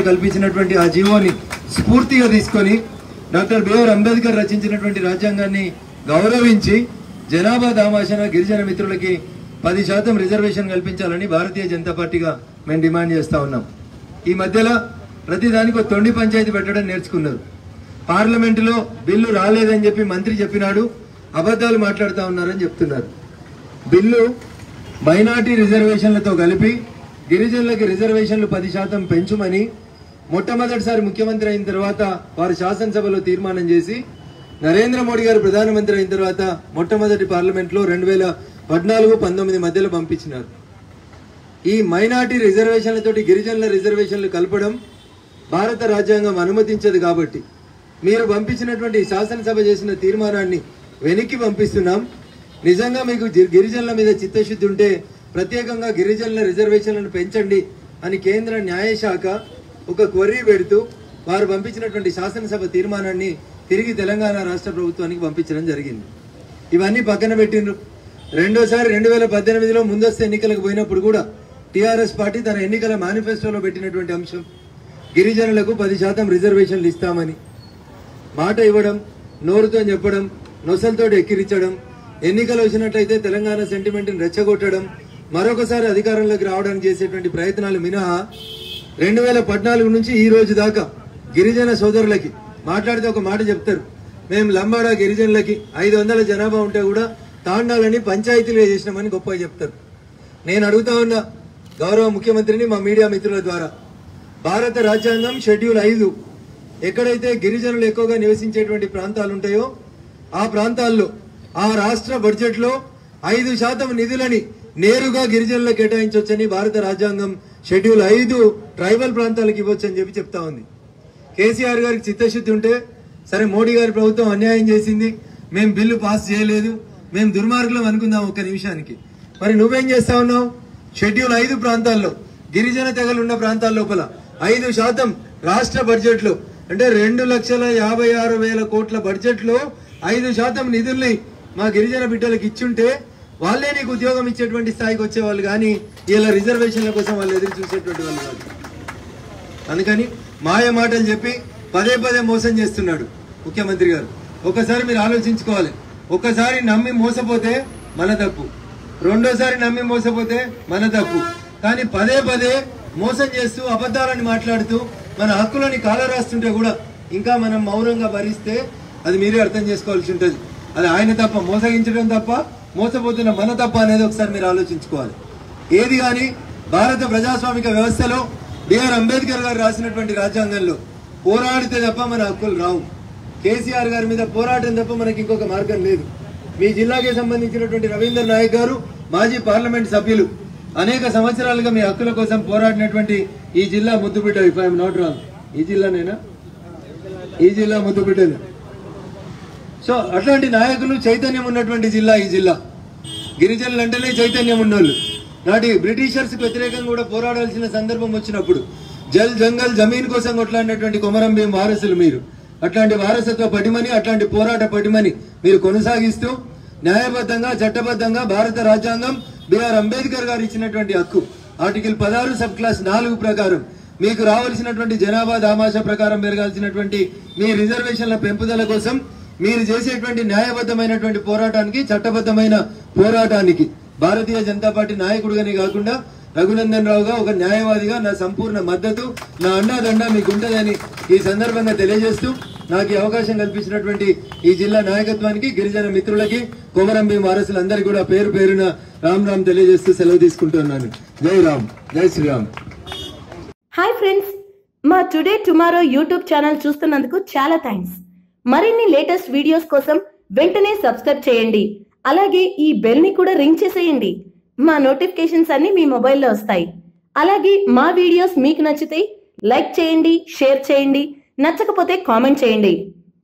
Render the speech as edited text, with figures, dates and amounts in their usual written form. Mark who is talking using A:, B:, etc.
A: కల్పించినటువంటి ఆ జీవోని స్ఫూర్తిగా తీసుకొని డాక్టర్ బిఆర్ అంబేద్కర్ రచించినటువంటి రాజ్యాంగాన్ని గౌరవించి జనాభా దామాషన గిరిజన మిత్రులకి 10% రిజర్వేషన్ కల్పించాలని భారతీయ జనతా పార్టీగా మేము డిమాండ్ చేస్తా ఉన్నాం. ఈ మధ్యలో ప్రతిదానికి ఒక తొండి పంచాయతీ పెట్టడం నేర్చుకున్నారు. పార్లమెంటులో బిల్లు రాలేదని చెప్పి మంత్రి చెప్పినాడు, అబద్ధాలు మాట్లాడుతూ ఉన్నారని చెప్తున్నారు. బిల్లు మైనార్టీ రిజర్వేషన్లతో కలిపి గిరిజనులకి రిజర్వేషన్లు 10% పెంచుమని మొట్టమొదటిసారి ముఖ్యమంత్రి అయిన తర్వాత వారు శాసనసభలో తీర్మానం చేసి నరేంద్ర మోడీ గారు ప్రధానమంత్రి అయిన తర్వాత మొట్టమొదటి పార్లమెంట్లో 2014-19 మధ్యలో పంపించినారు. ఈ మైనార్టీ రిజర్వేషన్లతోటి గిరిజనుల రిజర్వేషన్లు కలపడం భారత రాజ్యాంగం అనుమతించదు. కాబట్టి మీరు పంపించినటువంటి శాసనసభ చేసిన తీర్మానాన్ని వెనక్కి పంపిస్తున్నాం. నిజంగా మీకు గిరిజనుల మీద చిత్తశుద్ధి ఉంటే ప్రత్యేకంగా గిరిజనుల రిజర్వేషన్లను పెంచండి అని కేంద్ర న్యాయశాఖ ఒక క్వరీ పెడుతూ వారు పంపించినటువంటి శాసనసభ తీర్మానాన్ని తిరిగి తెలంగాణ రాష్ట్ర ప్రభుత్వానికి పంపించడం జరిగింది. ఇవన్నీ పక్కన పెట్టిండ్రు. రెండోసారి 2018లో ముందస్తు ఎన్నికలకు పోయినప్పుడు కూడా టీఆర్ఎస్ పార్టీ తన ఎన్నికల మేనిఫెస్టోలో పెట్టినటువంటి అంశం గిరిజనులకు 10% రిజర్వేషన్లు ఇస్తామని మాట ఇవ్వడం, నోరుతో చెప్పడం, నొసలతో ఎక్కిరించడం, ఎన్నికలు వచ్చినట్లయితే తెలంగాణ సెంటిమెంట్ని రెచ్చగొట్టడం, మరొకసారి అధికారంలోకి రావడానికి చేసేటువంటి ప్రయత్నాలు మినహా 2014 నుంచి ఈ రోజు దాకా గిరిజన సోదరులకి మాట్లాడితే ఒక మాట చెప్తారు, మేము లంబాడా గిరిజనులకి 500 జనాభా ఉంటే కూడా తాండాలని పంచాయతీలుగా చేసినామని గొప్పగా చెప్తారు. నేను అడుగుతా ఉన్నా గౌరవ ముఖ్యమంత్రిని మా మీడియా మిత్రుల ద్వారా, భారత రాజ్యాంగం షెడ్యూల్ 5 ఎక్కడైతే గిరిజనులు ఎక్కువగా నివసించేటువంటి ప్రాంతాలు ఉంటాయో ఆ ప్రాంతాల్లో ఆ రాష్ట్ర బడ్జెట్లో 5% నిధులని నేరుగా గిరిజనులకు కేటాయించవచ్చని భారత రాజ్యాంగం షెడ్యూల్ 5 ట్రైబల్ ప్రాంతాలకు ఇవ్వచ్చని చెప్పి చెప్తా ఉంది. కేసీఆర్ గారికి చిత్తశుద్ధి ఉంటే సరే, మోడీ గారి ప్రభుత్వం అన్యాయం చేసింది, మేము బిల్లు పాస్ చేయలేదు, మేము దుర్మార్గులం అనుకుందాం ఒక్క నిమిషానికి. మరి నువ్వేం చేస్తా ఉన్నావు? షెడ్యూల్ 5 ప్రాంతాల్లో గిరిజన తెగలున్న ప్రాంతాల లోపల 5% రాష్ట్ర బడ్జెట్ లో అంటే 2,56,000 కోట్ల బడ్జెట్ లో 5% నిధుల్ని మా గిరిజన బిడ్డలకు ఇచ్చుంటే వాళ్ళే నీకు ఉద్యోగం ఇచ్చేటువంటి స్థాయికి వచ్చేవాళ్ళు, కానీ ఇలా రిజర్వేషన్ల కోసం వాళ్ళు ఎదురు చూసేటువంటి వాళ్ళు కాదు. అందుకని మాయ మాటలు చెప్పి పదే మోసం చేస్తున్నాడు ముఖ్యమంత్రి గారు. ఒకసారి మీరు ఆలోచించుకోవాలి. ఒకసారి నమ్మి మోసపోతే మన తప్పు, రెండోసారి నమ్మి మోసపోతే మన తప్పు. కానీ పదే మోసం చేస్తూ అబద్ధాలని మాట్లాడుతూ మన హక్కులని కాలరాస్తుంటే కూడా ఇంకా మనం మౌనంగా భరిస్తే అది మీరే అర్థం చేసుకోవాల్సి ఉంటుంది. అది ఆయన తప్ప, మోసగించడం తప్ప, మోసపోతున్న మన తప్ప అనేది ఒకసారి మీరు ఆలోచించుకోవాలి. ఏది కానీ భారత ప్రజాస్వామిక వ్యవస్థలో బిఆర్ అంబేద్కర్ గారు రాసినటువంటి రాజ్యాంగంలో పోరాడితే తప్ప మన హక్కులు రావు. కేసీఆర్ గారి మీద పోరాటం తప్ప మనకి ఇంకొక మార్గం లేదు. మీ జిల్లాకి సంబంధించినటువంటి రవీందర్ నాయక్ గారు మాజీ పార్లమెంట్ సభ్యులు, అనేక సంవత్సరాలుగా మీ హక్కుల కోసం పోరాడినటువంటి ఈ జిల్లా ముద్దుబిడ్డ. ఇఫ్ ఐఎమ్ నాట్ రాంగ్, ఈ జిల్లానేనా? ఈ జిల్లా ముద్దుబిడ్డలు. సో అట్లాంటి నాయకులు, చైతన్యం ఉన్నటువంటి జిల్లా ఈ జిల్లా. గిరిజనులు అంటేనే చైతన్యం ఉన్నోళ్ళు. నాటి బ్రిటిషర్స్ వ్యతిరేకంగా కూడా పోరాడాల్సిన సందర్భం వచ్చినప్పుడు జల్ జంగల్ జమీన్ కోసం కొట్లాడినటువంటి కొమరం భీం వారసులు మీరు. అట్లాంటి వారసత్వ పటిమని, అట్లాంటి పోరాట పటిమని మీరు కొనసాగిస్తూ న్యాయబద్ధంగా, చట్టబద్ధంగా భారత రాజ్యాంగం బిఆర్ అంబేద్కర్ గారు ఇచ్చినటువంటి హక్కు ఆర్టికల్ 16 సబ్ క్లాస్ 4 ప్రకారం మీకు రావాల్సినటువంటి జనాభా దామాషా ప్రకారం పెరగాల్సినటువంటి మీ రిజర్వేషన్ల పెంపుదల కోసం మీరు చేసేటువంటి న్యాయబద్ధమైనటువంటి పోరాటానికి, చట్టబద్ధమైన పోరాటానికి భారతీయ జనతా పార్టీ నాయకుడిగానే కాకుండా రఘునందన్ రావుగా ఒక న్యాయవాదిగా నా సంపూర్ణ మద్దతు, నా అండాదండ మీకు ఉంటుందని ఈ సందర్భంగా తెలియజేస్తూ నాకు ఈ అవకాశం కల్పించినటువంటి ఈ జిల్లా నాయకత్వానికి, గిరిజన మిత్రులకి, కొమరం భీం వారసులందరికీ కూడా పేరు పేరున రామ్ తెలియజేస్తూ సెలవు తీసుకుంటున్నాను. జై రామ్, జై శ్రీరామ్.
B: హాయ్ ఫ్రెండ్స్, మా టుడే టుమారో యూట్యూబ్ ఛానల్ చూస్తున్నందుకు చాలా థ్యాంక్స్. మరిన్ని లేటెస్ట్ వీడియోస్ కోసం వెంటనే సబ్స్క్రైబ్ చేయండి. అలాగే ఈ బెల్ ని కూడా రింగ్ చేసేయండి. మా నోటిఫికేషన్స్ అన్ని మీ మొబైల్లో వస్తాయి. అలాగే మా వీడియోస్ మీకు నచ్చితే లైక్ చేయండి, షేర్ చేయండి, నచ్చకపోతే కామెంట్ చేయండి.